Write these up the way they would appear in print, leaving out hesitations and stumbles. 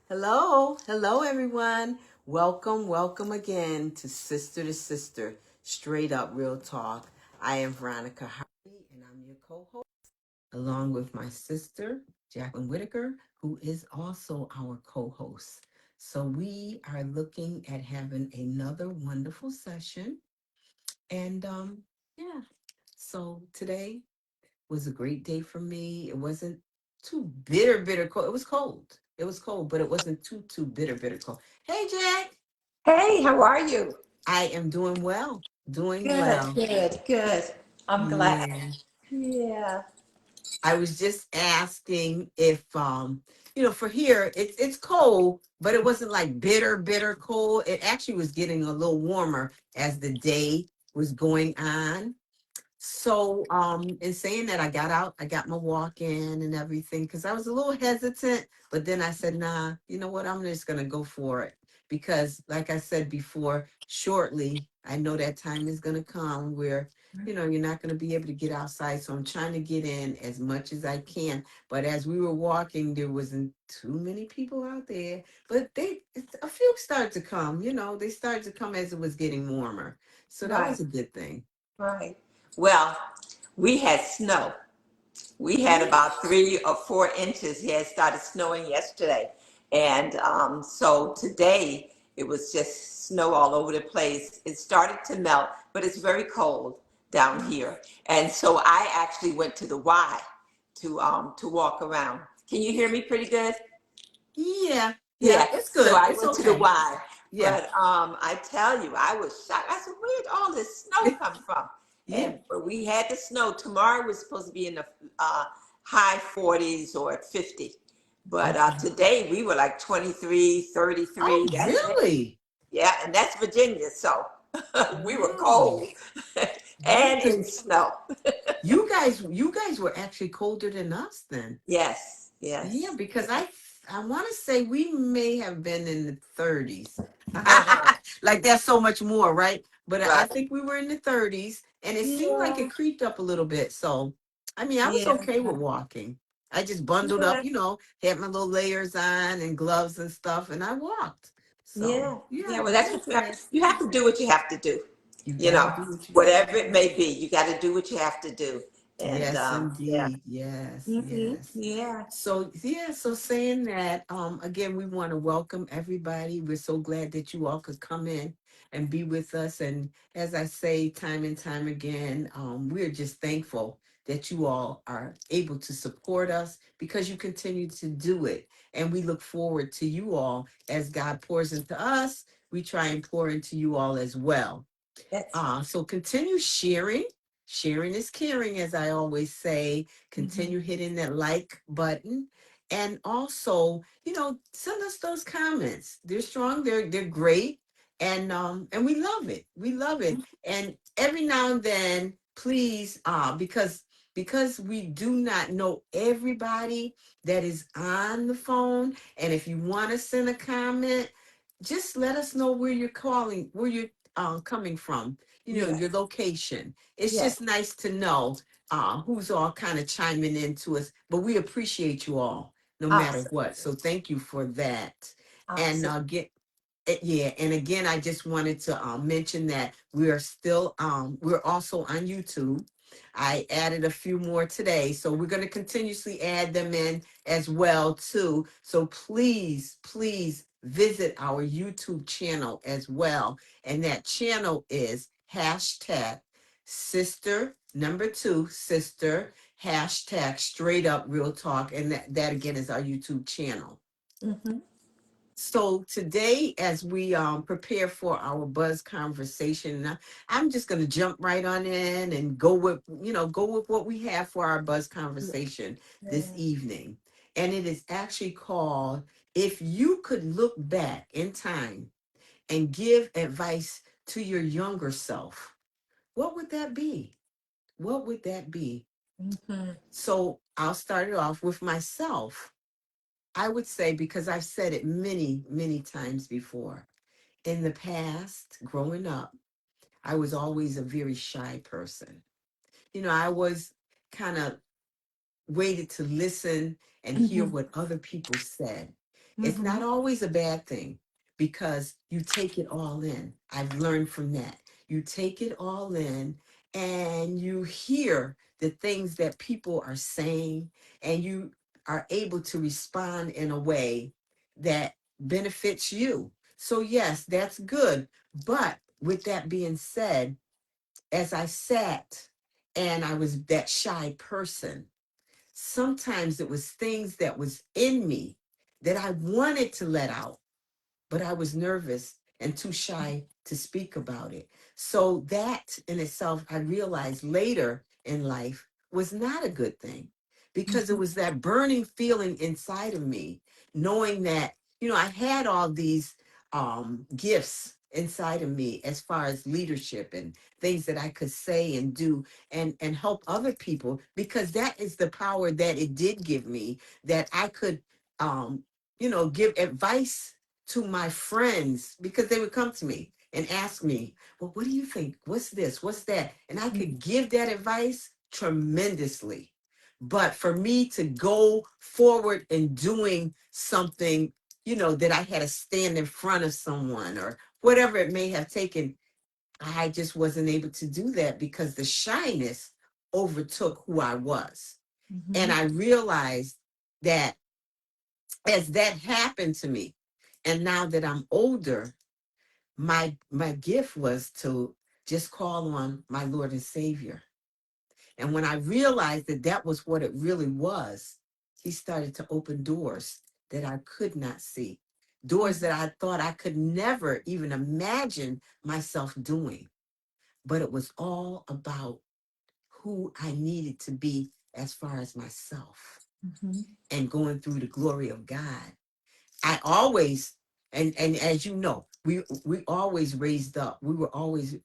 Hello, everyone. Welcome again to Sister, Straight Up Real Talk. I am Veronica Hardy, and I'm your co-host, along with my sister, Jacqueline Whitaker, who is also our co-host. So we are looking at having another wonderful session. And yeah, so today was a great day for me. It wasn't too bitter cold. It was cold. It was cold, but it wasn't too bitter cold. Hey, Jack. Hey, how are you? I am doing well. Doing Good, well. good, good. I'm glad. Yeah. Yeah, I was just asking if for here it's cold, but it wasn't like bitter cold. It actually was getting a little warmer as the day was going on. So, in saying that, I got out, I got my walk in and everything because I was a little hesitant, but then I said, nah, you know what? I'm just gonna go for it because, like I said before, shortly, I know that time is gonna come where, you're not gonna be able to get outside. So I'm trying to get in as much as I can. But as we were walking, there wasn't too many people out there, but a few started to come, they started to come as it was getting warmer. So that right, was a good thing. right. Well, we had snow. We had Yeah. about 3 or 4 inches. It had started snowing yesterday. And so today it was just snow all over the place. It started to melt, but it's very cold down here. And so I actually went to the Y to walk around. Can you hear me pretty good? Yeah, yeah, Yeah, it's so good. I It's went to the okay. Y, Yeah. but I tell you, I was shocked. I said, "Where'd all this snow come from?" Yeah. And but we had the snow. Tomorrow was supposed to be in the high 40s or 50, but Okay. today we were like 23, Oh, 33. That's it. really? Yeah, and that's Virginia, so we were Wow. cold Yeah, and in because snow. you guys were actually colder than us then. Yes, Yeah, yes. because I want to say we may have been in the 30s. Uh-huh. Like that's so much more, right? But I Right. think we were in the 30s and it seemed like Yeah, it creeped up a little bit. So, I mean, I was yeah, okay with walking. I just bundled up, yeah. had my little layers on and gloves and stuff and I walked. So, Yeah, yeah. yeah, Well, that's what that's you have. good. You have to do what you have to do. You You got to know, do what you got to whatever it do. may be, you got to do what you have to do. And Yes, yeah. indeed. Yes, yes. Yeah. So yeah, so saying that, again, we want to welcome everybody. We're so glad that you all could come in and be with us. And as I say time and time again, we're just thankful that you all are able to support us because you continue to do it. And we look forward to you all as God pours into us. We try and pour into you all as well. That's right. So continue sharing. Sharing is caring, as I always say. Hmm. Continue hitting that like button. And also, send us those comments. They're strong, they're great. And we love it. We love it. And every now and then, please, because we do not know everybody that is on the phone. And if you want to send a comment, just let us know where you're calling, where you're coming from, your Yes. location. It's Yes. just nice to know who's all kind of chiming into us, but we appreciate you all no matter what. Absolutely. So thank you for that. And Absolutely. yeah, and again, I just wanted to mention that we are still we're also on YouTube. I added a few more today, so we're going to continuously add them in as well too. So please visit our YouTube channel as well, and that channel is hashtag sister number two sister hashtag straight up real talk, and that again is our YouTube channel. Hmm. So today, as we prepare for our buzz conversation, I'm just going to jump right on in and go with what we have for our buzz Yeah. conversation this Yeah. evening. And it is actually called "If You Could Look Back in Time and Give Advice to Your Younger Self, what would that be? What would that be?" Hmm. So I'll start it off with myself. I would say, because I've said it many times before, in the past, growing up, I was always a very shy person. I was kind of waited to listen and hear what other people said. It's Mm-hmm. not always a bad thing because you take it all in. I've learned from that. You take it all in and you hear the things that people are saying, and you are able to respond in a way that benefits you. So, yes, that's good. But with that being said, as I sat and I was that shy person, sometimes it was things that was in me that I wanted to let out, but I was nervous and too shy to speak about it. So that in itself, I realized later in life was not a good thing, because it Mm-hmm. was that burning feeling inside of me, knowing that, I had all these gifts inside of me as far as leadership and things that I could say and do and help other people, because that is the power that it did give me, that I could give advice to my friends, because they would come to me and ask me, well, what do you think? What's this? What's that? And I could give that advice tremendously. But for me to go forward in doing something, that I had to stand in front of someone or whatever it may have taken, I just wasn't able to do that because the shyness overtook who I was. And Mm-hmm. I realized that as that happened to me, and now that I'm older, my gift was to just call on my Lord and Savior. And when I realized that that was what it really was, he started to open doors that I could not see, doors that I thought I could never even imagine myself doing. But it was all about who I needed to be as far as myself Mm-hmm. and going through the glory of God. I always, and as you know, we always raised up. We were always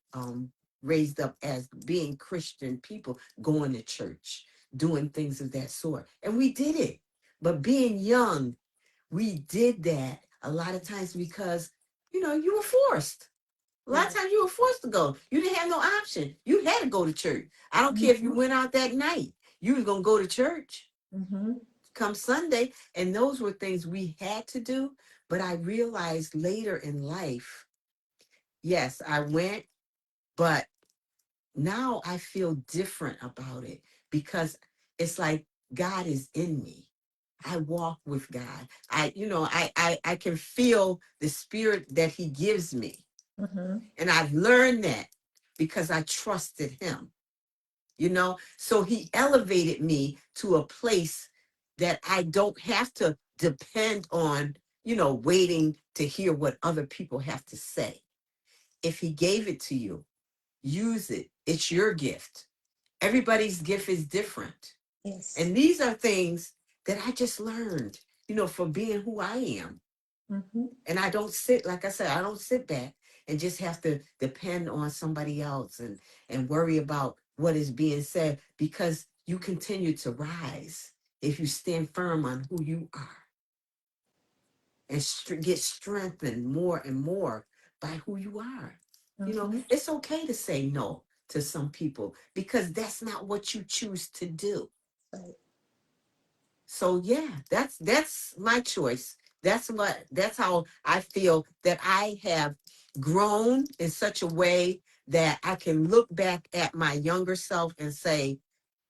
raised up as being Christian people, going to church, doing things of that sort, and we did it. But being young, we did that a lot of times because you were forced. A lot of Right. times you were forced to go. You didn't have no option. You had to go to church. I don't care if you Mm-hmm. went out that night. You was gonna go to church Mm-hmm. come Sunday. And those were things we had to do. But I realized later in life, yes, I went, but now I feel different about it, because it's like God is in me. I walk with God. I can feel the spirit that he gives me. Mm-hmm. And I've learned that because I trusted him. So he elevated me to a place that I don't have to depend on, waiting to hear what other people have to say. If he gave it to you, use it. It's your gift. Everybody's gift is different. Yes. And these are things that I just learned, for being who I am. Mm-hmm. And I don't sit, like I said, I don't sit back and just have to depend on somebody else and worry about what is being said, because you continue to rise if you stand firm on who you are and get strengthened more and more by who you are. Mm-hmm. It's okay to say no to some people because that's not what you choose to do. Right. So yeah, that's my choice. That's how I feel that I have grown in such a way that I can look back at my younger self and say,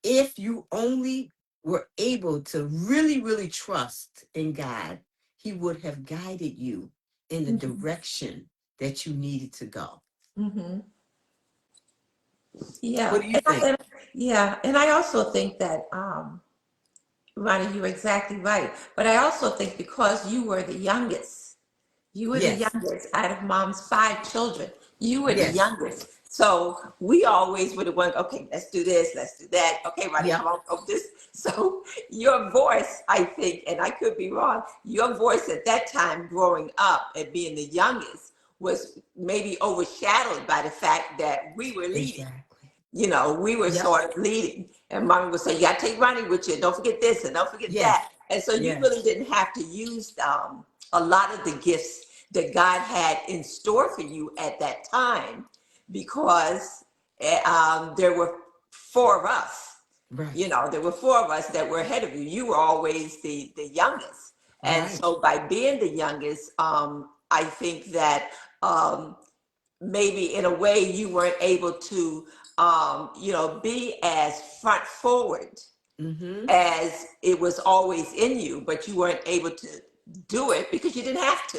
if you only were able to really, really trust in God, he would have guided you in the Mm-hmm. direction that you needed to go. Mm-hmm. What Yeah. do you think? Yeah. And I also think that Ronnie, you're exactly right. But I also think because you were the Yes, youngest out of mom's five children. You were the yes, youngest. So we always would have went, okay, let's do this, let's do that. Okay, Ronnie, yep, come on, go this. So your voice, I think, and I could be wrong, your voice at that time growing up and being the youngest was maybe overshadowed by the fact that we were leading. exactly. We were Yep, sort of leading. And mommy would say, you gotta take Ronnie with you. Don't forget this and don't forget yes, that. And so you yes, really didn't have to use a lot of the gifts that God had in store for you at that time because there were four of us. right. There were four of us that were ahead of you. You were always the youngest. And Right. so by being the youngest, I think that maybe in a way you weren't able to, be as front forward Mm-hmm. as it was always in you, but you weren't able to do it because you didn't have to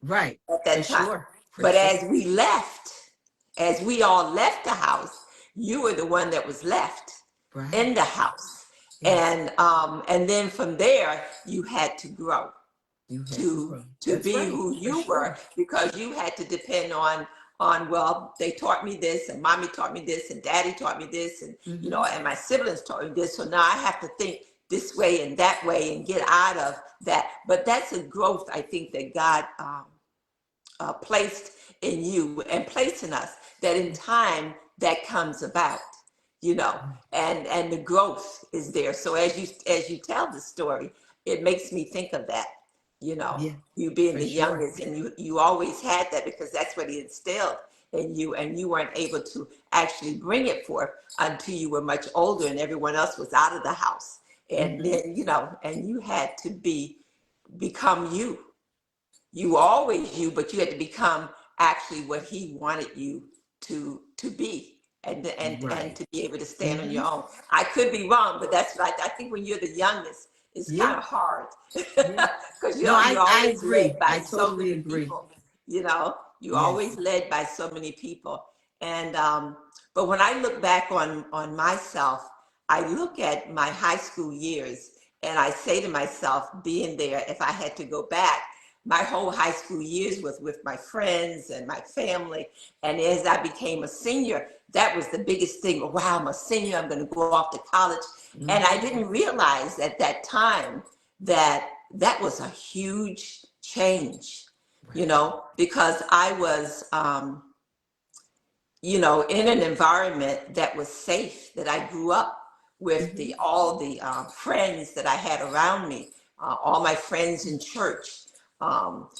Right. at For that time. sure. For But sure. as we all left the house, you were the one that was left Right. in the house. Yes. And then from there, you had to grow You had to to grow. to That's be right. who For you were, sure. because you had to depend on, well, they taught me this, and mommy taught me this, and daddy taught me this, and Mm-hmm. and my siblings taught me this, so now I have to think this way and that way and get out of that. But that's a growth, I think, that God placed in you and placed in us, that in time that comes about, you know and the growth is there. So as you tell the story, it makes me think of that, Yeah. you being For the sure. youngest, and you always had that, because that's what he instilled in you, and you weren't able to actually bring it forth until you were much older and everyone else was out of the house. And Mm-hmm. then and you had to become you were always you, but you had to become actually what he wanted you to be, and Right. to be able to stand on Mm-hmm. your own. I could be wrong, but that's right. I think when you're the youngest, it's kind Yeah. of hard Yeah. because No, you're I always led agree. by I so totally many agree. people. You're Yes. always led by so many people, and but when I look back on myself, I look at my high school years, and I say to myself, being there, if I had to go back, my whole high school years was with my friends and my family. And as I became a senior, that was the biggest thing. Wow, I'm a senior, I'm going to go off to college. And I Mm-hmm. didn't realize at that time that that was a huge change, Right. because I was, in an environment that was safe, that I grew up with Mm-hmm. all the friends that I had around me, all my friends in church,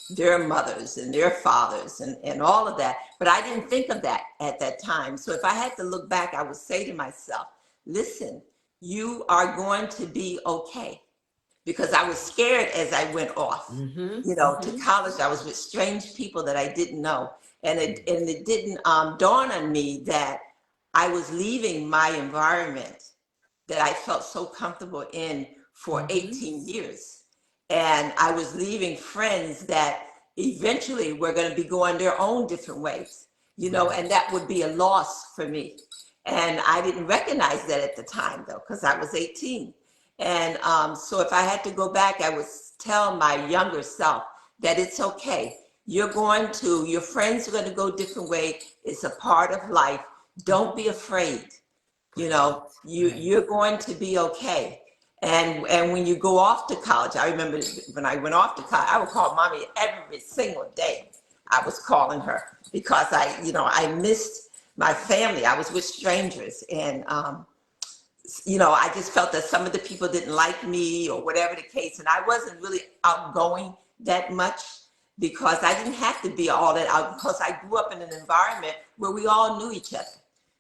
their mothers and their fathers, and all of that. But I didn't think of that at that time. So if I had to look back, I would say to myself, listen, you are going to be okay, because I was scared as I went off, Mm-hmm. to Mm-hmm. college. I was with strange people that I didn't know. And it didn't dawn on me that I was leaving my environment that I felt so comfortable in for Mm-hmm. 18 years. And I was leaving friends that eventually were going to be going their own different ways, Right. and that would be a loss for me. And I didn't recognize that at the time, though, because I was 18. And so if I had to go back, I would tell my younger self that it's okay. Your friends are going to go different way. It's a part of life. Don't be afraid. Right. Right. You're going to be okay. And when you go off to college, I remember when I went off to college, I would call mommy every single day. I was calling her because I missed my family. I was with strangers, and I just felt that some of the people didn't like me or whatever the case. And I wasn't really outgoing that much because I didn't have to be all that out, because I grew up in an environment where we all knew each other.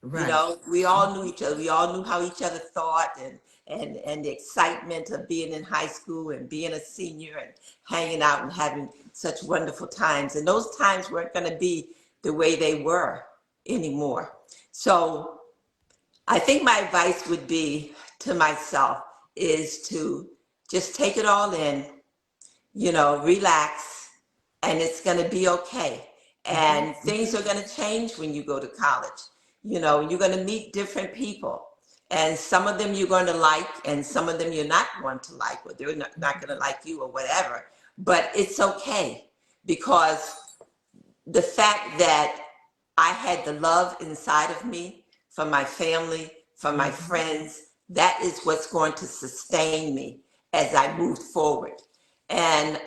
Right. We all knew each other. We all knew how each other thought, and the excitement of being in high school and being a senior and hanging out and having such wonderful times. And those times weren't going to be the way they were anymore. So I think my advice would be to myself is to just take it all in, relax, and it's going to be okay. Mm-hmm. And Mm-hmm. things are going to change when you go to college. You're going to meet different people. And some of them you're going to like, and some of them you're not going to like, or they're not going to like you or whatever. But it's okay, because the fact that I had the love inside of me from my family, from my Mm-hmm. friends, that is what's going to sustain me as I moved forward. And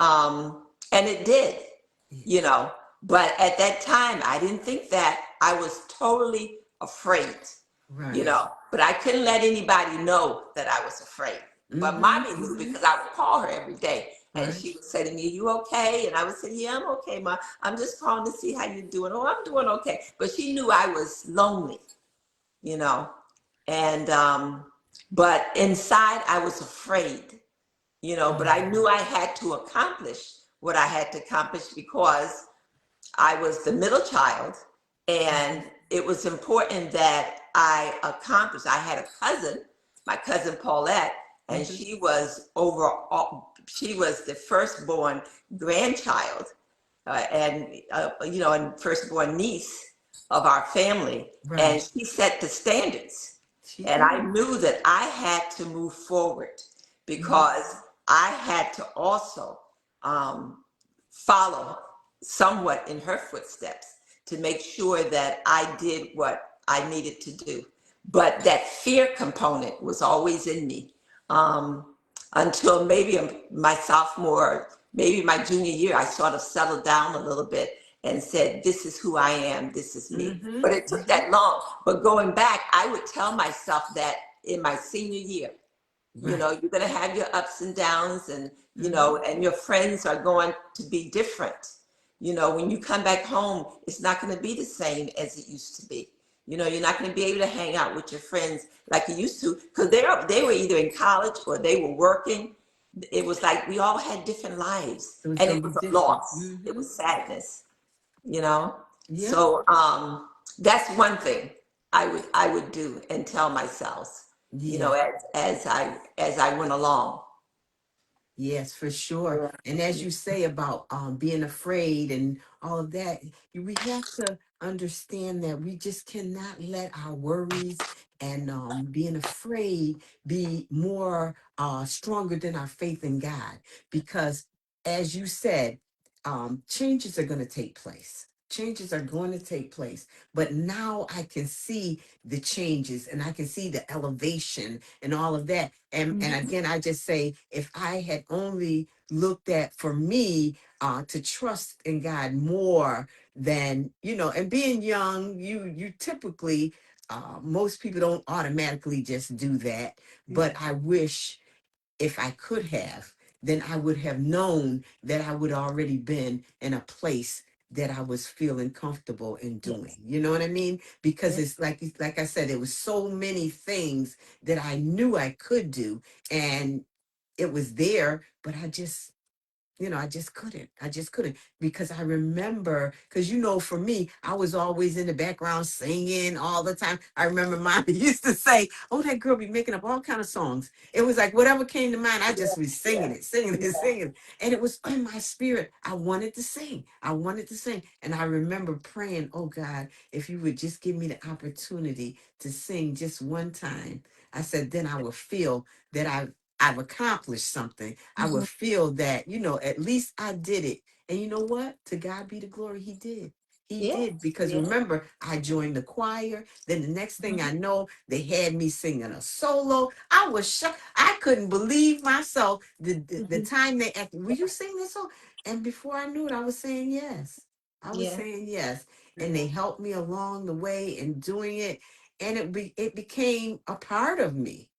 it did, you Yes. know. But at that time, I didn't think that. I was totally afraid, Right. But I couldn't let anybody know that I was afraid. But Mm-hmm. mommy knew, Mm-hmm. because I would call her every day, and Right. she would say to me, "You okay?" And I would say, "Yeah, I'm okay, Mom. I'm just calling to see how you're doing." "Oh, I'm doing okay." But she knew I was lonely, you know. And but inside I was afraid, but I knew I had to accomplish what I had to accomplish because I was the middle child, and it was important that I accomplished. I had a cousin, my cousin Paulette, and she was she was the firstborn grandchild, and firstborn niece of our family, and Right. she set the standards. She And I did. knew that I had to move forward Mhm. because I had to also follow somewhat in her footsteps to make sure that I did what I needed to do. But that fear component was always in me until maybe my sophomore, maybe my junior year, I sort of settled down a little bit and said, this is who I am, this is me. Mhm. But it took that long. But going back, I would tell myself that in my senior year, Right. you're going to have your ups and downs, and Mhm. and your friends are going to be different. When you come back home, it's not going to be the same as it used to be. You're not going to be able to hang out with your friends like you used to, because they were either in college or they were working. It was like we all had different lives, It was and gonna it be was a different. loss. It Mhm. was sadness, you know. Yep. So that's one thing I would do and tell myself, Yeah. as I went along. Yes, for sure. Yeah. And as you say about being afraid and all of that, we have to understand that we just cannot let our worries and being afraid be more stronger than our faith in God. Because as you said, changes are going to take place. Changes are going to take place. But now I can see the changes and I can see the elevation and all of that. And Mhm. again, I just say, if I had only looked at for me to trust in God more than, and being young, you typically most people don't automatically just do that. But Yeah. I wish if I could have, then I would have known that I would already been in a place that I was feeling comfortable in doing. Yes. You know what I mean? Because Yeah. it's like I said, there was so many things that I knew I could do, and it was there, but I just couldn't. I just couldn't because I remember, because for me, I was always in the background singing all the time. I remember mom used to say, "Oh, that girl be making up all kind of songs." It was like whatever came to mind, I just was singing Yeah. it, singing it, Yeah. singing it, and it was in my spirit. I wanted to sing. I wanted to sing, and I remember praying, "Oh God, if you would just give me the opportunity to sing just one time," I said, then I would feel that I've accomplished something. I would Mhm. feel that, at least I did it. And you know what? To God be the glory. He did. He Yeah. did. Because Yeah. remember, I joined the choir. Then the next thing I Mhm. know, they had me singing a solo. I was shocked. I couldn't believe myself. The Mhm. time they asked, will you sing this song? And before I knew it, I was saying yes. I was Yeah. saying yes. And Yeah. they helped me along the way in doing it. And it became a part of me,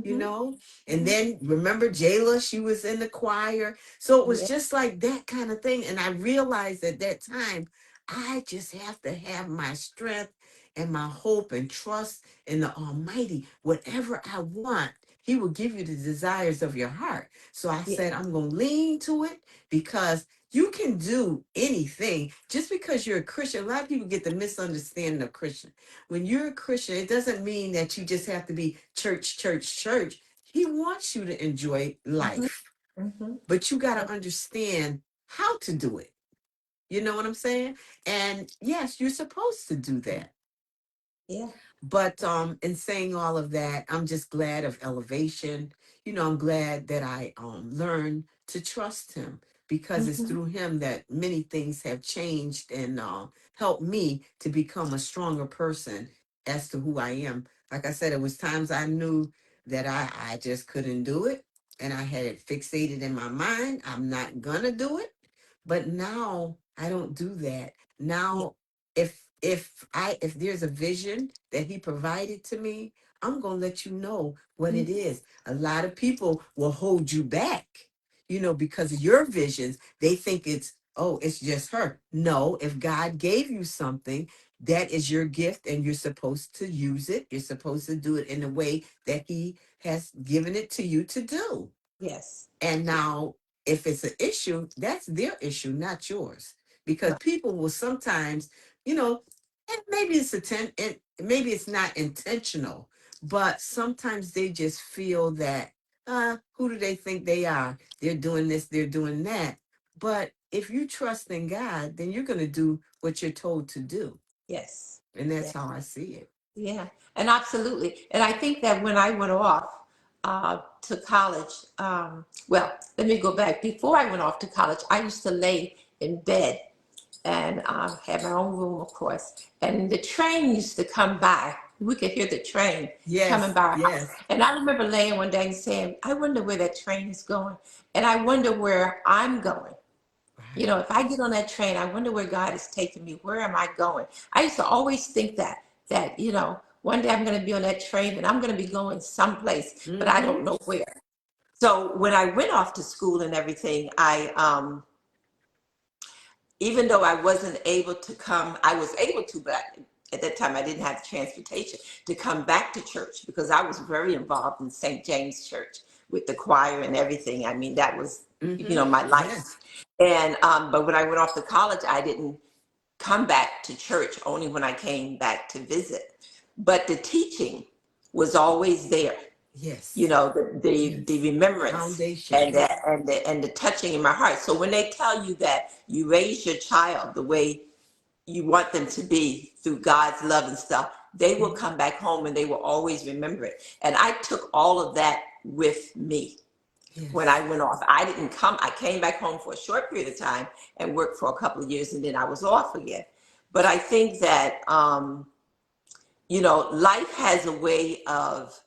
you Mhm. know and Mhm. then remember Jayla, she was in the choir, so it was Yeah. just like that kind of thing. And I realized at that time I just have to have my strength and my hope and trust in the Almighty. Whatever I want, He will give you the desires of your heart. So I Yeah. said, I'm going to lean to it, because you can do anything just because you're a Christian. A lot of people get the misunderstanding of Christian. When you're a Christian, it doesn't mean that you just have to be church, church, church. He wants you to enjoy Mhm. life, Mhm. but you got to understand how to do it. You know what I'm saying? And yes, you're supposed to do that. Yeah. But in saying all of that, I'm just glad of elevation. I'm glad that I learned to trust him, because it's Mhm. through him that many things have changed and helped me to become a stronger person as to who I am. Like I said, it was times I knew that I just couldn't do it, and I had it fixated in my mind. I'm not gonna do it. But now I don't do that. Yeah. Now, if there's a vision that he provided to me, I'm gonna let you know what it Mhm. is. A lot of people will hold you back, because of your visions. They think it's just her. No, if God gave you something, that is your gift, and you're supposed to use it. You're supposed to do it in a way that he has given it to you to do. Yes. And now, if it's an issue, that's their issue, not yours. Because Right. people will sometimes, you know, and maybe maybe it's not intentional, but sometimes they just feel that, who do they think they are? They're doing this, they're doing that. But if you trust in God, then you're going to do what you're told to do. Yes. And that's Yeah. how I see it. Yeah. And absolutely. And I think that when I went off to college, well, let me go back. Before I went off to college, I used to lay in bed and had my own room, of course. And the train used to come by. We could hear the train coming Yes, by our house. yes. And I remember laying one day and saying, I wonder where that train is going. And I wonder where I'm going. You Right. know, if I get on that train, I wonder where God is taking me. Where am I going? I used to always think that, one day I'm going to be on that train and I'm going to be going someplace, but I Mm-hmm. don't know where. So when I went off to school and everything, even though I wasn't able to come, I was able to, but at that time I didn't have the transportation to come back to church because I was very involved in St. James Church with the choir and everything. I mean, that was, Mm-hmm. my life. Yes. And, but when I went off to college, I didn't come back to church only when I came back to visit. But the teaching was always there, Yes. the Yes. remembrance Foundation. and the touching in my heart. So when they tell you that you raise your child the way you want them to be through God's love and stuff, they will come back home and they will always remember it. And I took all of that with me when I Yes. went off. I came back home for a short period of time and worked for a couple of years and then I was off again. But I think that, life has a way of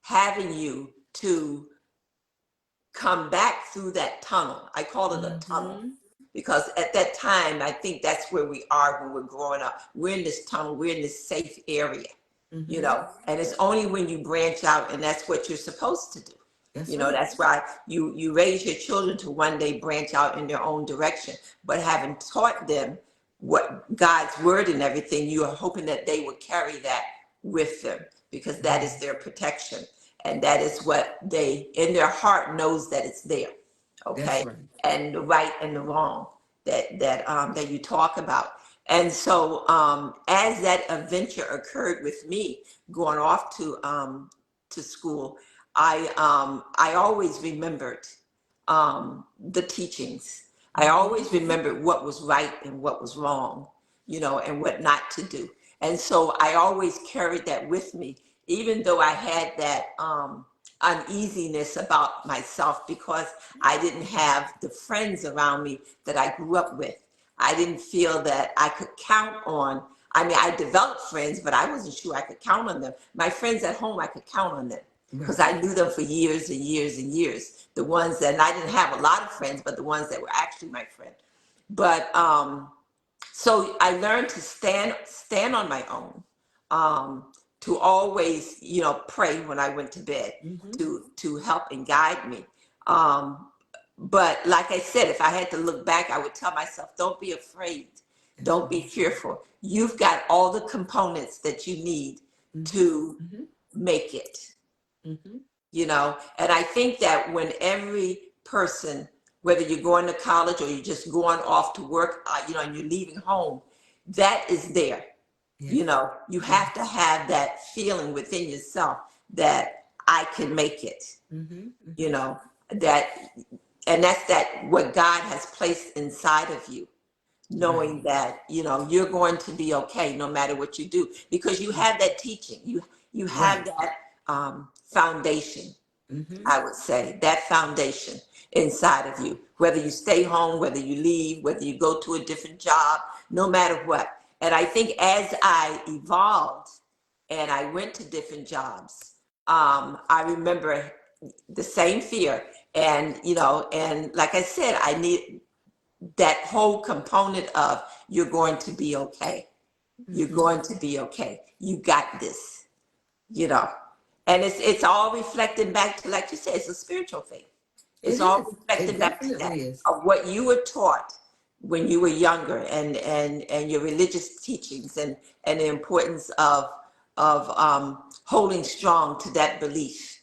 having you to come back through that tunnel. I call it a tunnel Mm-hmm. because at that time, I think that's where we are when we're growing up. We're in this tunnel, we're in this safe area, Mm-hmm. and it's only when you branch out, and that's what you're supposed to do. That's right. That's why you raise your children to one day branch out in their own direction. But having taught them what God's word and everything, you are hoping that they will carry that with them because that is their protection. And that is what they, in their heart, knows that it's there. That's Okay. right. And the right and the wrong that you talk about. And so as that adventure occurred with me going off to school, I always remembered the teachings. I Mm-hmm. always remembered what was right and what was wrong, and what not to do. And so I always carried that with me, even though I had that uneasiness about myself because I didn't have the friends around me that I grew up with. I didn't feel that I could count on. I mean, I developed friends, but I wasn't sure I could count on them. My friends at home, I could count on them because Right. I knew them for years and years and years. The ones that, and I didn't have a lot of friends, but the ones that were actually my friend. But so I learned to stand on my own, to always, pray when I went to bed Mm-hmm. to help and guide me. Um, but like I said, if I had to look back, I would tell myself, don't be afraid. That's Don't be right. fearful. You've got all the components that you need Mm-hmm. to Mm-hmm. make it, Mm-hmm. and I think that when every person, whether you're going to college or you're just going off to work, and you're leaving home, that is there. Yes. You Yes. have to have that feeling within yourself that I can make it, Mm-hmm. you Mm-hmm. know, that, and that's that what God has placed inside of you, Right. knowing that, you're going to be okay no matter what you do, because you have that teaching, you have Right. that foundation. Mm-hmm. I would say that foundation inside of you, whether you stay home, whether you leave, whether you go to a different job, no matter what. And I think as I evolved and I went to different jobs, I remember the same fear. And, and like I said, I need that whole component of you're going to be okay. You're Mm-hmm. going to be okay. You got this, you know. And it's all reflecting back to, like you said, it's a spiritual thing. It's It all is. It reflecting back to that definitely is. of what you were taught when you were younger, and your religious teachings, and the importance of holding strong to that belief,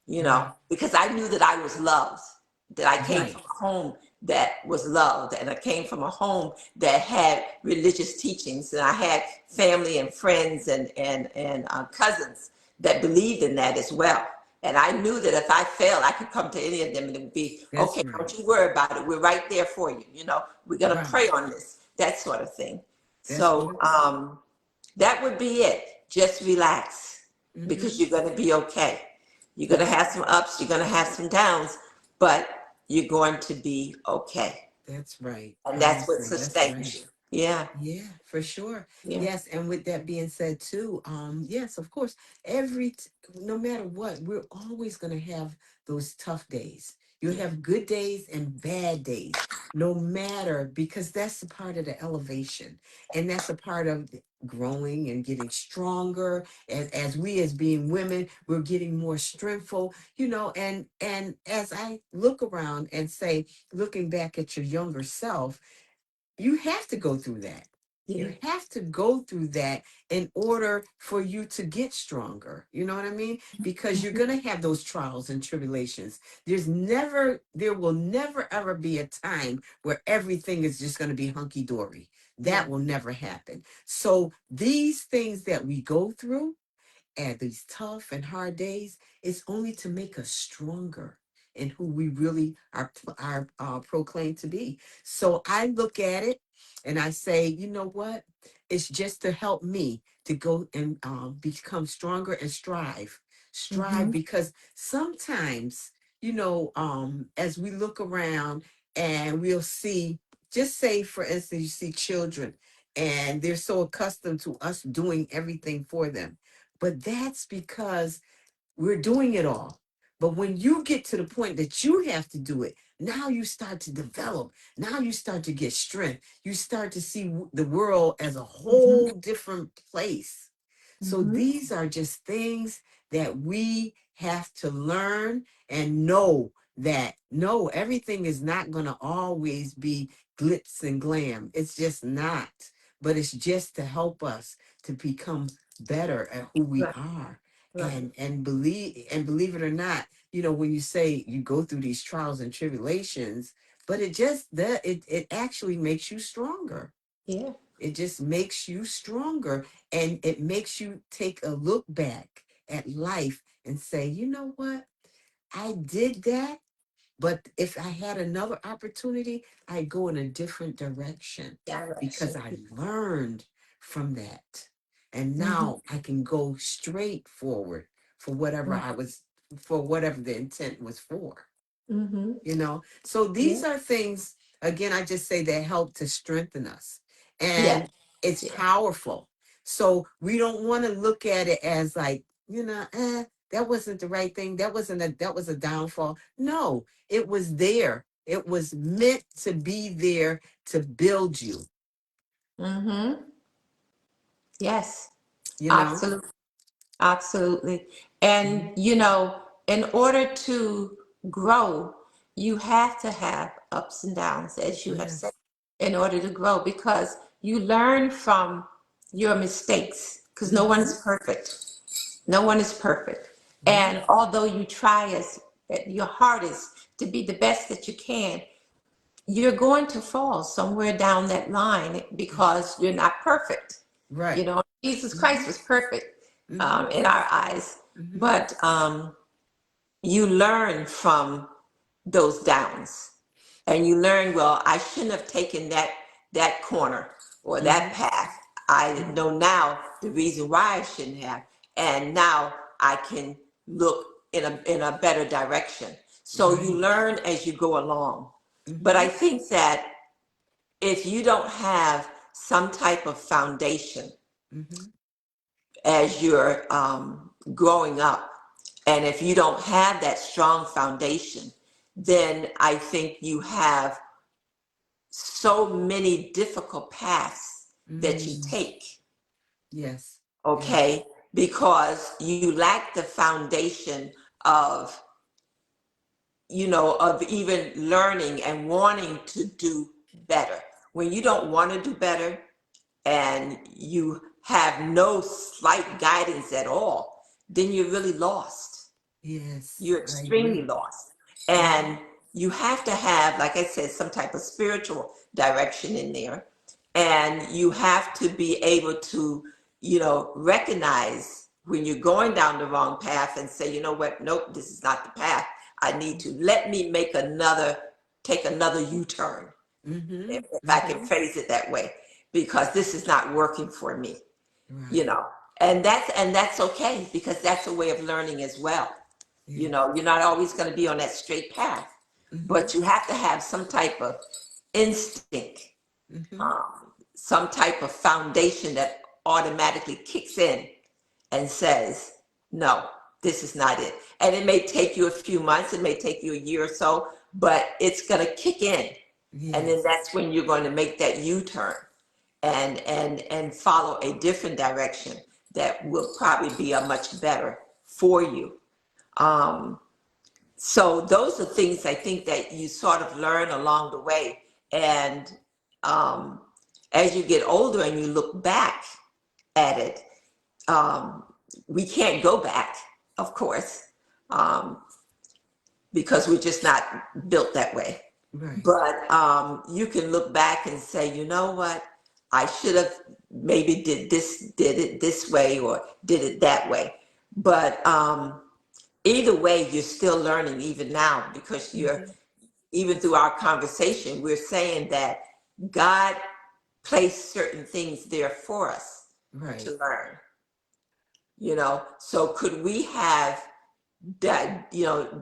you know, Right. because I knew that I was loved, that I came Right. from a home that was loved, and I came from a home that had religious teachings, and I had family and friends and cousins that believed in that as well. And I knew that if I failed, I could come to any of them and it would be, That's okay, right. don't you worry about it. We're right there for you. You know, we're going to Right. pray on this, that sort of thing. That's what So it was. that would be it. Just relax because Hmm. you're going to be okay. You're going to have some ups, you're going to have some downs, but you're going to be okay. That's right. And that's what Honestly, that's sustains right. you. Yeah, Yeah, for sure. yeah, Yes, and with that being said too, yes, of course, no matter what, we're always going to have those tough days. You yeah, have good days and bad days, no matter, because that's a part of the elevation, and that's a part of growing and getting stronger. As we, as being women, we're getting more strengthful, and as I look around and say, looking back at your younger self, you have to go through that. yeah. You have to go through that in order for you to get stronger. You know what I mean? Because you're Mhm. going to have those trials and tribulations. There will never, ever be a time where everything is just going to be hunky dory. Yeah, That will never happen. So these things that we go through, and these tough and hard days, is only to make us stronger in who we really are proclaimed to be. So I look at it and I say, you know what? It's just to help me to go and become stronger and strive, hmm, because sometimes, as we look around and we'll see, just say, for instance, you see children and they're so accustomed to us doing everything for them, but that's because we're doing it all. But when you get to the point that you have to do it, now you start to develop. Now you start to get strength. You start to see the world as a hmm, whole different place. So hmm, these are just things that we have to learn and know that no, everything is not going to always be glitz and glam. It's just not. But it's just to help us to become better at who we right, are, right. and believe it or not, when you say you go through these trials and tribulations, but it actually makes you stronger. Yeah, It just makes you stronger, and it makes you take a look back at life and say, you know what, I did that, but if I had another opportunity, I'd go in a different direction because direction. I learned from that. And Hmm, now I can go straight forward for whatever for whatever the intent was for, hmm. So Yeah, these are things, again, I just say, that help to strengthen us. yeah, And it's yeah. powerful. So we don't want to look at it as like, that wasn't the right thing. That was a downfall. No, it was there. It was meant to be there to build you, Hmm. Yes, you know? absolutely. Absolutely. Mhm. And, in order to grow, you have to have ups and downs, as you have said, Yes. in order to grow, because you learn from your mistakes, because no one Hmm. is perfect. No one is perfect. Right. And although you try your hardest to be the best that you can, you're going to fall somewhere down that line because you're not perfect. Right. Jesus Hmm. Christ was perfect Hmm. in our eyes, Hmm. but you learn from those downs, and you learn, well, I shouldn't have taken that corner or that Hmm. path. I Hmm. know now the reason why I shouldn't have, and now I can look in a better direction. So you Right. learn as you go along. But I Hmm. think that if you don't have some type of foundation Hmm. as you're growing up, and if you don't have that strong foundation, then I think you have so many difficult paths that you Mm. take, Yes. Yes. okay? Because you lack the foundation of, of even learning and wanting to do better. When you don't want to do better, and you have no slight guidance at all, then you're really lost. Yes, You're I extremely agree. lost. Mhm. And you have to have, like I said, some type of spiritual direction in there. And you have to be able to, recognize when you're going down the wrong path and say, you know what, nope, this is not the path. I need to let me take another U-turn, if, Mhm. if I can Mhm. phrase it that way, because this is not working for me, you Right. know. And that's okay, because that's a way of learning as well. Yes. You're not always going to be on that straight path, but Mhm. you have to have some type of instinct, Mhm. some type of foundation that automatically kicks in and says, no, this is not it. And it may take you a few months, it may take you a year or so, but it's going to kick in. And then Yes. that's when you're going to make that U-turn and follow a different direction that will probably be a much better for you. Um, so those are things I think that you sort of learn along the way. And um, as you get older and you look back at it, um, we can't go back, of course, um, because we're just not built that way. Right. But you can look back and say, you know what, I should have maybe did it this way, or did it that way. But either way, you're still learning even now, because you're, Mhm. even through our conversation, we're saying that God placed certain things there for us Right. to learn, so could we have that,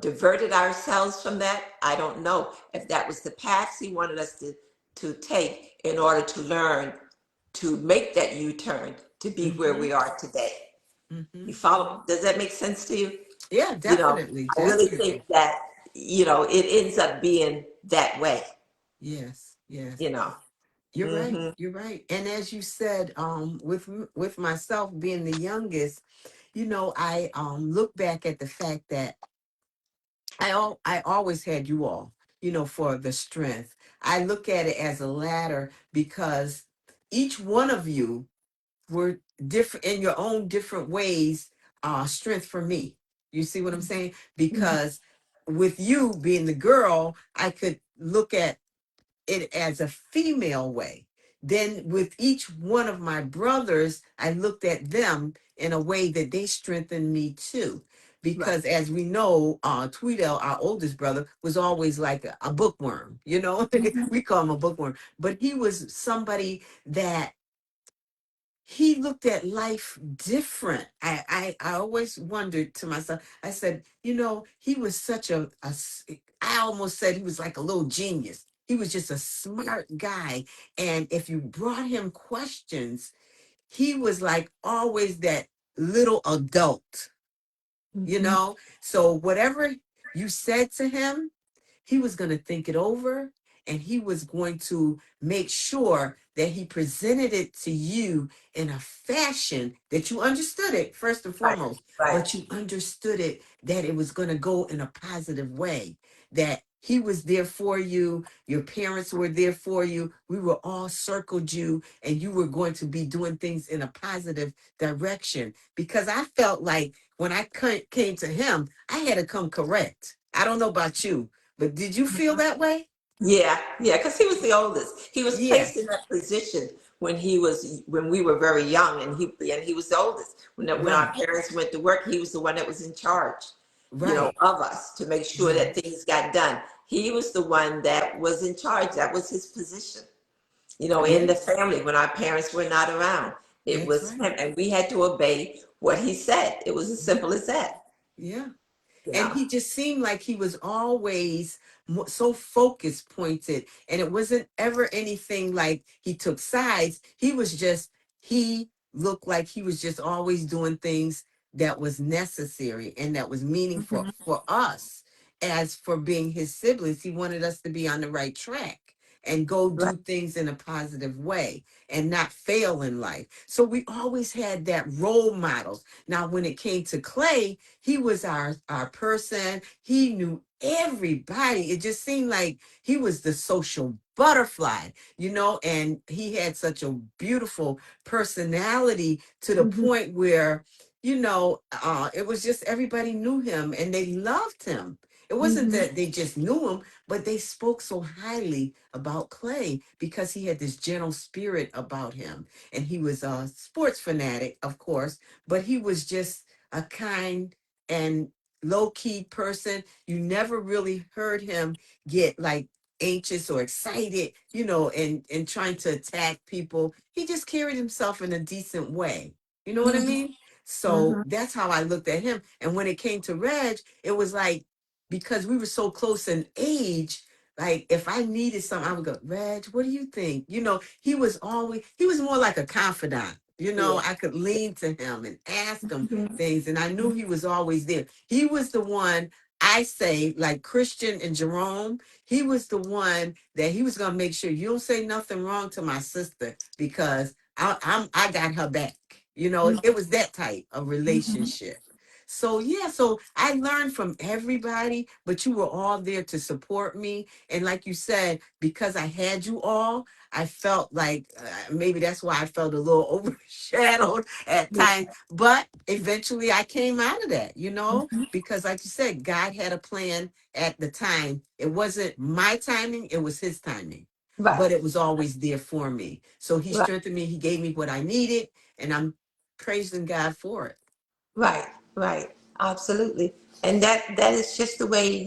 diverted ourselves from that? I don't know if that was the path he wanted us to take in order to learn to make that U-turn to be where we Mhm. are today. You Mhm. follow? Mhm. Does that make sense to you? Yeah, You know, definitely. I really think Definitely. that, it ends up being that way, Yes. Yes. you know. You're right. Hmm. You're right. And as you said, with myself being the youngest, I look back at the fact that I always had you all, for the strength. I look at it as a ladder because each one of you were different in your own different ways, strength for me. You see what I'm saying? Because with you being the girl, I could look at it as a female way. Then with each one of my brothers, I looked at them in a way that they strengthened me too. Right. Because as we know, Tweedle, our oldest brother, was always like a bookworm, we call him a bookworm. But he was somebody that he looked at life different. I always wondered to myself, I said, he was such I almost said he was like a little genius. He was just a smart guy. And if you brought him questions, he was like always that little adult, Hmm. So whatever you said to him, he was going to think it over, and he was going to make sure that he presented it to you in a fashion that you understood it first and Right. foremost, Right. but you understood it that it was going to go in a positive way, that he was there for you, your parents were there for you, we were all circled you, and you were going to be doing things in a positive direction. Because I felt like when I came to him, I had to come correct. I don't know about you, but did you feel that way? Yeah, yeah, because he was the oldest. He was placed in Yes. that position when we were very young, and he was the oldest. When our Right. parents went to work, he was the one that was in charge, Right. of us, to make sure that Yes. things got done. He was the one that was in charge. That was his position, in the Yes. family when our parents were not around. It That's was right. him, and we had to obey what he said. It was as Yeah. simple as that, Yeah. you And know. he just seemed like he was always so focus pointed, and it wasn't ever anything like he took sides. He looked like he was just always doing things that was necessary and that was meaningful for us. As for being his siblings, he wanted us to be on the right track and go Right. do things in a positive way and not fail in life. So we always had that role models. Now when it came to Clay, he was our person. He knew everybody. It just seemed like he was the social butterfly, and he had such a beautiful personality to the Mhm. point where it was just everybody knew him and they loved him. It wasn't Mhm. that they just knew him, but they spoke so highly about Clay because he had this gentle spirit about him. And he was a sports fanatic, of course, but he was just a kind and low key person. You never really heard him get like anxious or excited, and trying to attack people. He just carried himself in a decent way. You know what I Mhm. mean? So Mhm. that's how I looked at him. And when it came to Reg, it was like, because we were so close in age, like if I needed something, I would go, Reg, what do you think? He was more like a confidant. Yeah. I could lean to him and ask him Mhm. things, and I knew he was always there. He was the one, I say, like Christian and Jerome, he was the one that he was gonna make sure you don't say nothing wrong to my sister because I got her back. It was that type of Mhm. relationship. So yeah, so I learned from everybody, but you were all there to support me. And like you said, because I had you all, I felt like maybe that's why I felt a little overshadowed at Yeah. times. But eventually I came out of that, Mhm. because like you said, God had a plan at the time. It wasn't my timing, it was his timing. Right. But it was always there for me. So he Right. strengthened me, he gave me what I needed, and I'm praising God for it. Right. Right. Absolutely. And that is just the way,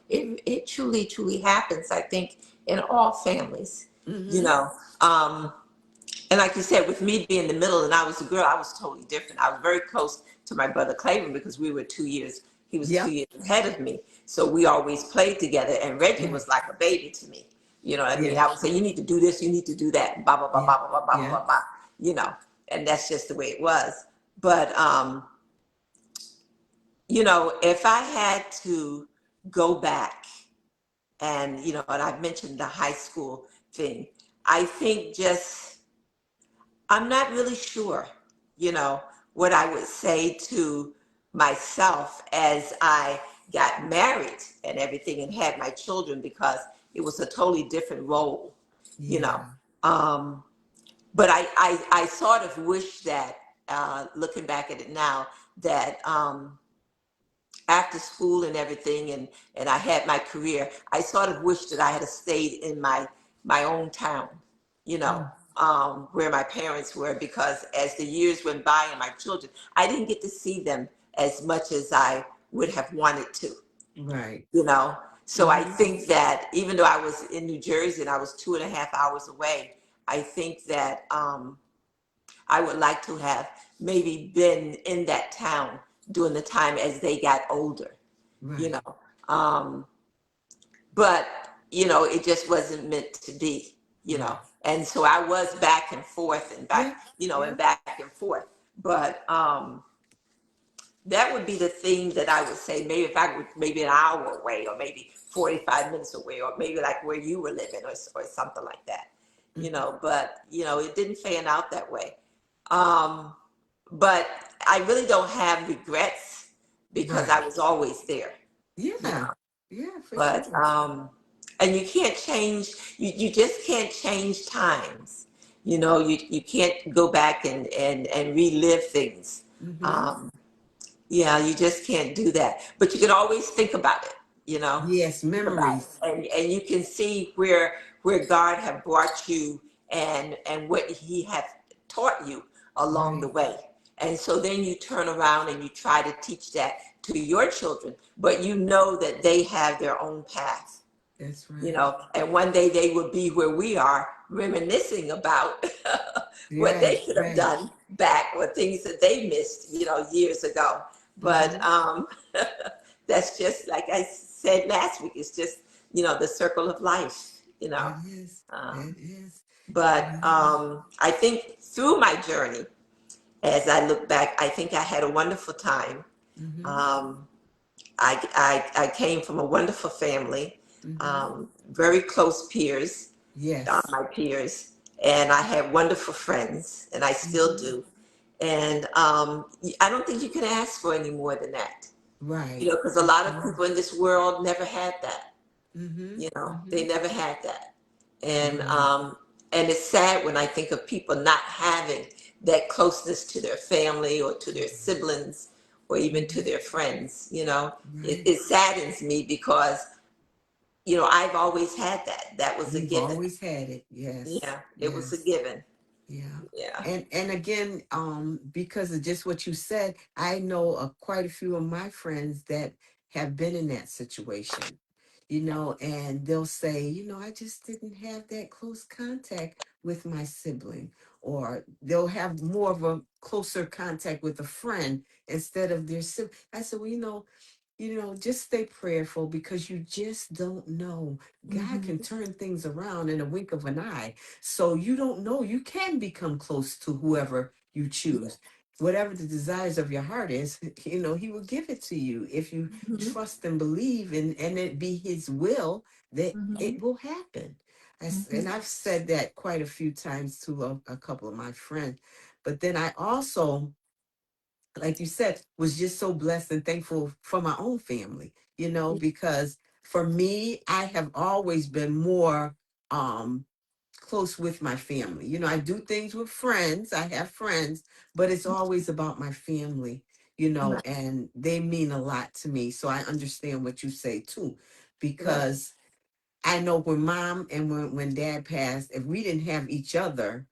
it truly, truly happens, I think, in all families, you Mm-hmm. know. Um, and like you said, with me being the middle and I was a girl, I was totally different. I was very close to my brother Clavin because we were 2 years, he was two Yep. years ahead of me. So we always played together. And Reggie Right. was like a baby to me. You know what I mean? Yeah. I would say, you need to do this, you need to do that, blah, blah, blah, Yeah. blah, blah, blah, blah, Yeah. blah, blah, you know, and that's just the way it was. But, if I had to go back and I've mentioned the high school thing, I think I'm not really sure, you know, what I would say to myself as I got married and everything and had my children because it was a totally different role, you know. Yeah. Um, but I sort of wish that, looking back at it now, that after school and everything and I had my career, I sort of wish that I had stayed in my own town, you know, Mm. where my parents were, because as the years went by and my children, I didn't get to see them as much as I would have wanted to, Right. you know. So I Mm-hmm. think that even though I was in New Jersey and I was 2.5 hours away, I think that I would like to have maybe been in that town during the time as they got older, you Right. know. Um, but it just wasn't meant to be. Right. And so I was back and forth and Yeah. back, Yeah. and back and forth. But that would be the thing that I would say, maybe if I would, maybe an hour away or maybe 45 minutes away or maybe like where you were living or something like that, Mm-hmm. but it didn't fan out that way. Um, but I really don't have regrets because I Right. was always there, you Yeah. know. Yeah, for But sure. and you can't change. You just can't change times. You can't go back and relive things. Mm-hmm. Um, yeah, you just can't do that. But you can always think about it. Yes, Think about memories. it, and you can see where God have brought you and what He have taught you along the Right. way. And so then you turn around and you try to teach that to your children, but you know that they have their own path, That's right. and one day they will be where we are, reminiscing about what they Right. could have Right. done back or things that they missed, years ago. But Mm-hmm. that's just like I said last week. It's just the circle of life. It is. Um, It is. but Yeah. I think through my journey, as I look back, I think I had a wonderful time. Mm-hmm. Um, I came from a wonderful family, Mm-hmm. very close peers, Yes. my peers, and I had wonderful friends, and I still Mm-hmm. do. And I don't think you can ask for any more than that, Right. because a For lot of sure. people in this world never had that. Mm-hmm. Mm-hmm. They never had that, and Right. it's sad when I think of people not having that closeness to their family or to their siblings or even to their friends. You know, Right. it saddens me because, you know, I've always had that. That was a You've given. always had it. Yes. Yeah, it was a Yes. given. Yeah. Yeah. And again, because of just what you said, I know quite a few of my friends that have been in that situation, and they'll say, I just didn't have that close contact with my sibling, or they'll have more of a closer contact with a friend instead of their sibling. I said, well, just stay prayerful, because you just don't know. God Mhm. can turn things around in a wink of an eye. So you don't know. You can become close to whoever you Yeah. choose. Whatever the desires of your heart is, he will give it to you if you Mhm. trust and believe, and it be his will that Mhm. it will happen. And Mhm. I've said that quite a few times to a couple of my friends. But then I also, like you said, was just so blessed and thankful for my own family, because for me, I have always been more um close with my family. I do things with friends, I have friends, but it's always about my family, Right. and they mean a lot to me. So I understand what you say too, Right. because I know when mom and when dad passed, if we didn't have each other,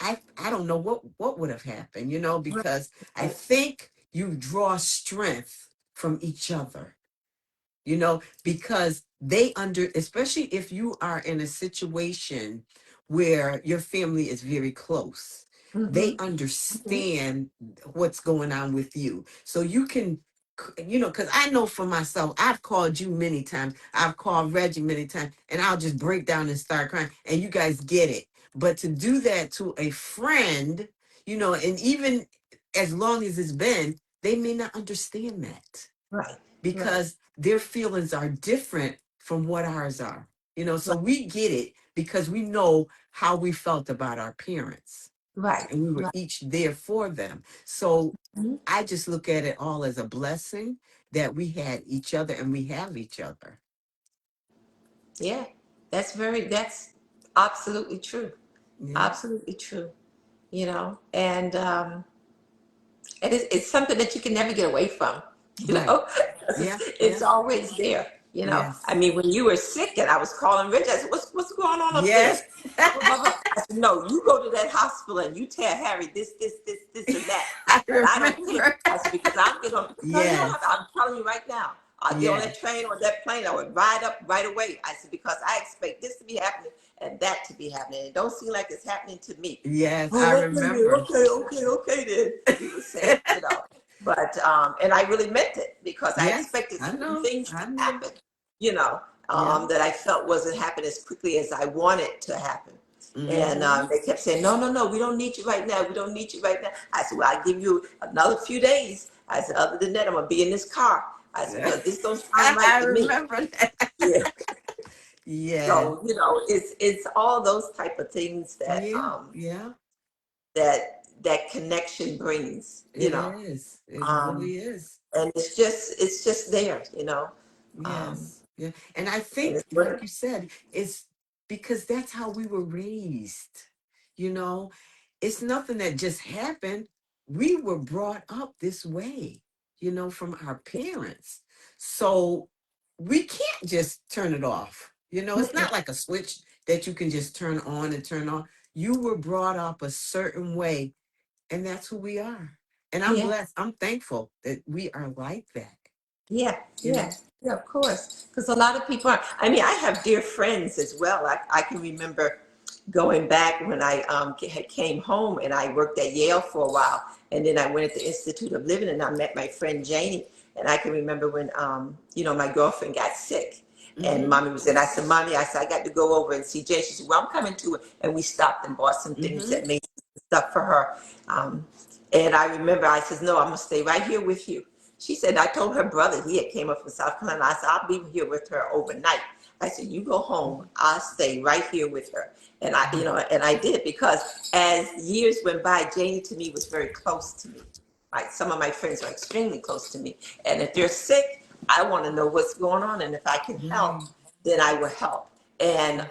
I don't know what would have happened, Right. because I Right. think you draw strength from each other, because especially if you are in a situation where your family is very close, they Mhm. Mhm. understand what's going on with you. So you can, because I know for myself, I've called you many times, I've called Reggie many times, and I'll just break down and start crying, and you guys get it. But to do that to a friend, and even as long as it's been, they may not understand that, Right. Right. because their feelings are different from what ours are. So Right. we get it because we know how we felt about our parents, Right. and we were Right. each there for them. So Mhm. I just look at it all as a blessing that we had each other and we have each other. Yeah. That's absolutely true. Yeah. Absolutely true. You know, and it's something that you can never get away from, you Right. know. 'Cause Yeah. it's Yeah. always there, you know. I Yes. mean, when you were sick and I was calling Rich, I said, what's going on up there? Yes. Blah, blah, blah. I said, no, you go to that hospital and you tell Harry this and that. I And I don't care. remember. I said, because I'll get on. No, you don't Yes. have to. I'm telling you right now. I'll get on Yes. that train or that plane. I would ride up right away. I said, because I expect this to be happening and that to be happening. It don't seem like it's happening to me. Yes. I Oh, okay, remember. okay, then. We were saying, you know. But and I really meant it because I Yes. expected I certain know. things to I know. happen, you know, Yeah. that I felt wasn't happening as quickly as I wanted to happen. And Hmm. they kept saying, no, no, no, we don't need you right now. We don't need you right now. I said, well, I'll give you another few days. I said, other than that, I'm going to be in this car. I said, because this don't sound right I to me. remember that. Yeah. Yes. So, you know, it's all those type of things Yeah. Yeah. that connection brings, you It know. is. It Um, really is. and it's just there, you know. Um, Yes. Yeah. And I and think, it's like what, you said, it's because that's how we were raised. You know, it's nothing that just happened. We were brought up this way, from our parents. So we can't just turn it off. It's not like a switch that you can just turn on and turn off. You were brought up a certain way, and that's who we are. And I'm yeah, blessed. I'm thankful that we are like that. yeah, You yeah, know. yeah, of course. Because a lot of people are, I mean, I have dear friends as well. I can remember going back when I had came home and I worked at Yale for a while. And then I went at the Institute of Living and I met my friend Janie. And I can remember when, you know, my girlfriend got sick. And Mm-hmm. mommy was in. I said, Mommy, I said, I got to go over and see Jane. She said, well, I'm coming to it. And we stopped and bought some things Mm-hmm. that made stuff for her. Um, and I remember I said, no, I'm going to stay right here with you. She said, I told her brother, he had came up from South Carolina. I said, I'll be here with her overnight. I said, you go home. I'll stay right here with her. And I, you know, and I did because as years went by, Janie to me was very close to me. Right? Some of my friends are extremely close to me. And if they're sick, I want to know what's going on. And if I can help, Right. then I will help. And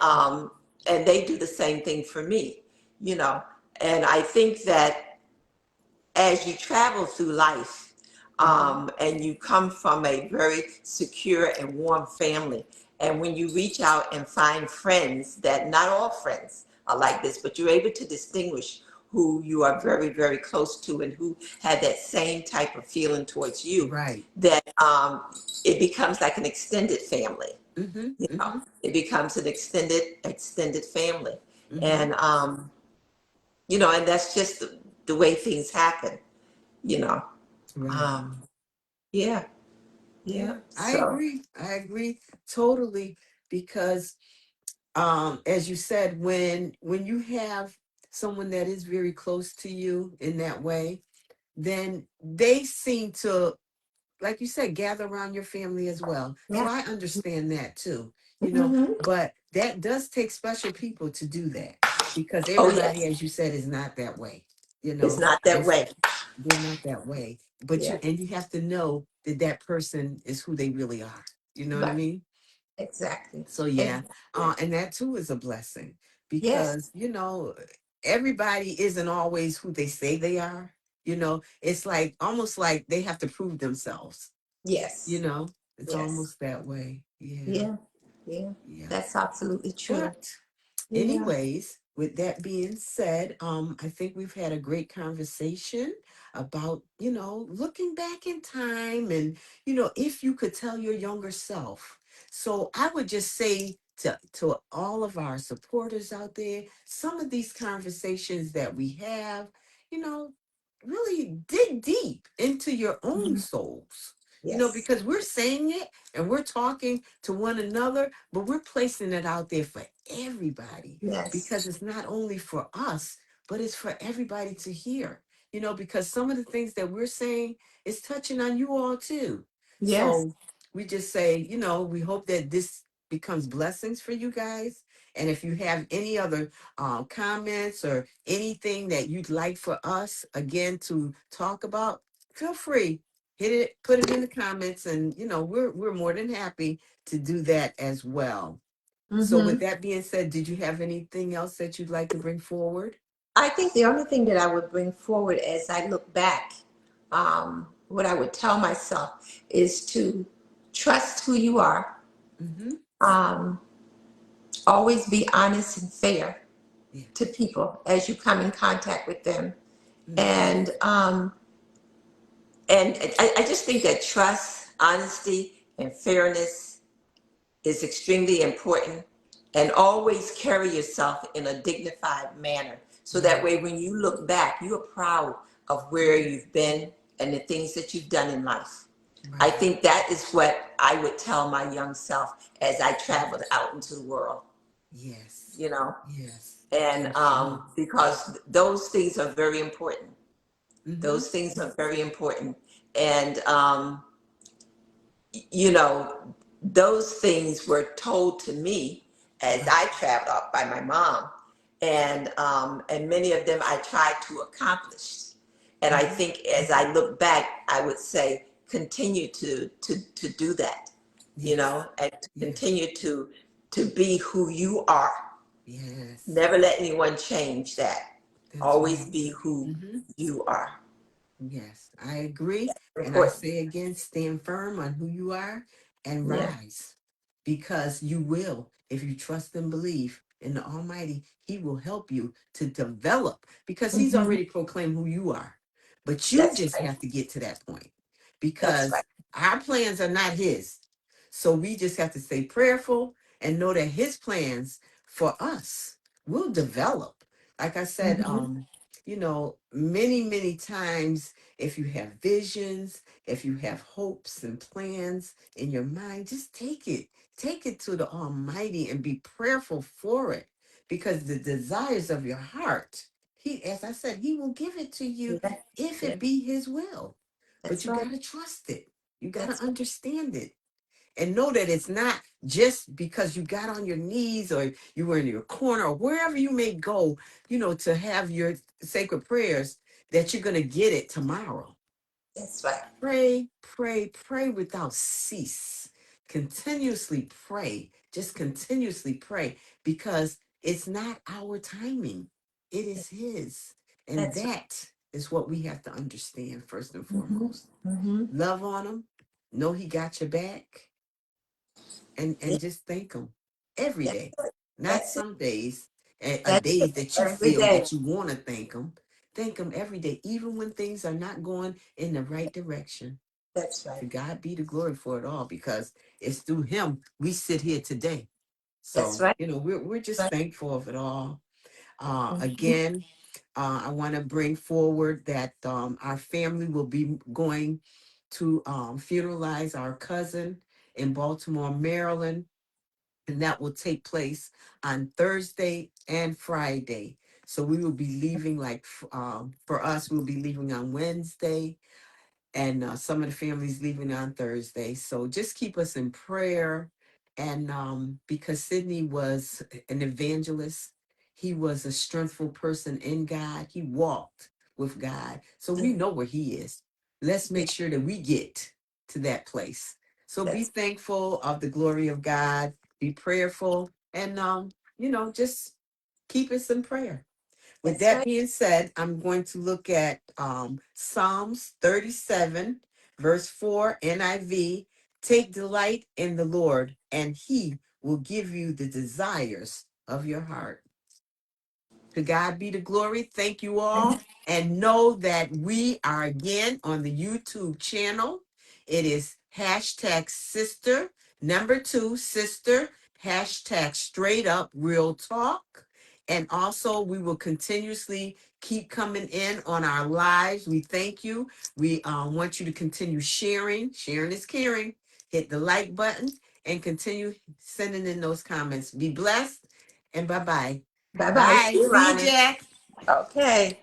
they do the same thing for me, you know. And I think that as you travel through life, and you come from a very secure and warm family, and when you reach out and find friends, that not all friends are like this, but you're able to distinguish who you are very, very close to and who have that same type of feeling towards you, Right. that it becomes like an extended family. Mm-hmm. You know, Mm-hmm. it becomes an extended family, Mm-hmm. and and that's just the way things happen. You know, Right. um, yeah, yeah. Yeah, I So agree. I agree totally because as you said, when you have someone that is very close to you in that way, then they seem to, like you said, gather around your family as well. So yeah. I understand that too, Hmm. but that does take special people to do that because Oh everybody, yes, as you said, is not that way. You it's know, not that it's way. they're not that way. But Yeah, you have to know that that person is who they really are. You know what I right. mean? Exactly. So yeah, Exactly. and that too is a blessing Yes. because everybody isn't always who they say they are. It's like almost like they have to prove themselves. You Yes. know, it's Yes. almost that way. Yeah, Yeah. Yeah. yeah. That's absolutely true. But Yeah. anyways, with that being said, I think we've had a great conversation about, looking back in time and, if you could tell your younger self. So I would just say to all of our supporters out there, some of these conversations that we have, you know, really dig deep into your own Mhm. souls. Yes. Because we're saying it and we're talking to one another, but we're placing it out there for everybody Yes. because it's not only for us, but it's for everybody to hear. Because some of the things that we're saying is touching on you all too. Yes. So we just say, we hope that this becomes blessings for you guys. And if you have any other comments or anything that you'd like for us, again, to talk about, feel free. Hit it, put it in the comments, and we're more than happy to do that as well. So with Hmm. that being said, did you have anything else that you'd like to bring forward? I think the only thing that I would bring forward as I look back, what I would tell myself is to trust who you are, Mm-hmm. um, always be honest and fair Yeah. to people as you come in contact with them. Mm-hmm. And I just think that trust, honesty, and fairness is extremely important. And always carry yourself in a dignified manner. So that Right. way, when you look back, you are proud of where you've been and the things that you've done in life. I Right. think that is what I would tell my young self as I traveled out into the world, Yes. you know, Yes. and For sure. because those things are very important. Mm-hmm. Those things are very important. And you know, those things were told to me as Right. I traveled out by my mom, and many of them I tried to accomplish. And I Mm-hmm. think as I look back, I would say continue to do that, Yes. and to Yes. continue to be who you are. Yes. Never let anyone change that. That's Always right. be who Mm-hmm. you are. Yes, I agree. And I Important. say again, stand firm on who you are and Yeah. rise because you will. If you trust and believe in the Almighty, He will help you to develop because He's Hmm. already proclaimed who you are. But you That's just right. have to get to that point That's because right. our plans are not His. So we just have to stay prayerful and know that His plans for us will develop. Like I said, Hmm. many, many times if you have visions, if you have hopes and plans in your mind, just take it to the Almighty and be prayerful for it because the desires of your heart, as I said, He will give it to you Yeah. if Yeah. it be His will. But That's you right. got to trust it. You got That's to right. understand it and know that it's not just because you got on your knees or you were in your corner or wherever you may go, to have your sacred prayers that you're going to get it tomorrow. That's right. Pray, pray, pray without cease. Continuously pray. Just continuously pray because it's not our timing. It is his. And That's that is what we have to understand first and right. Hmm. foremost. Hmm. Love on him. Know he got your back. Yeah, And just thank him every that's day. it. Not That's it. some days, That's it. days that you Every feel day. that you want to thank him. Thank him every day, even when things are not going in the right direction. That's To right. God be the glory for it all, because it's through him we sit here today. That's So, right. we're just Right. thankful of it all. Hmm. Again, I want to bring forward that our family will be going to funeralize our cousin in Baltimore, Maryland, and that will take place on Thursday and Friday. So we will be leaving, like, for us, we'll be leaving on Wednesday, and some of the families leaving on Thursday. So just keep us in prayer. And because Sidney was an evangelist, he was a strengthful person in God. He walked with God. So we know where he is. Let's Yeah, make sure that we get to that place. So be that's thankful of the glory of God, be prayerful, and just keep us in prayer. With that's that right. being said, I'm going to look at Psalms 37, verse 4, NIV. Take delight in the Lord, and he will give you the desires of your heart. To God be the glory. Thank you all. And know that we are again on the YouTube channel. It is hashtag sister, number 2, sister, hashtag straight up real talk. And also, we will continuously keep coming in on our lives. We thank you. We want you to continue sharing. Sharing is caring. Hit the like button and continue sending in those comments. Be blessed, and bye bye. Bye bye. See Bye. you, See you, Ronnie. Jack. Okay.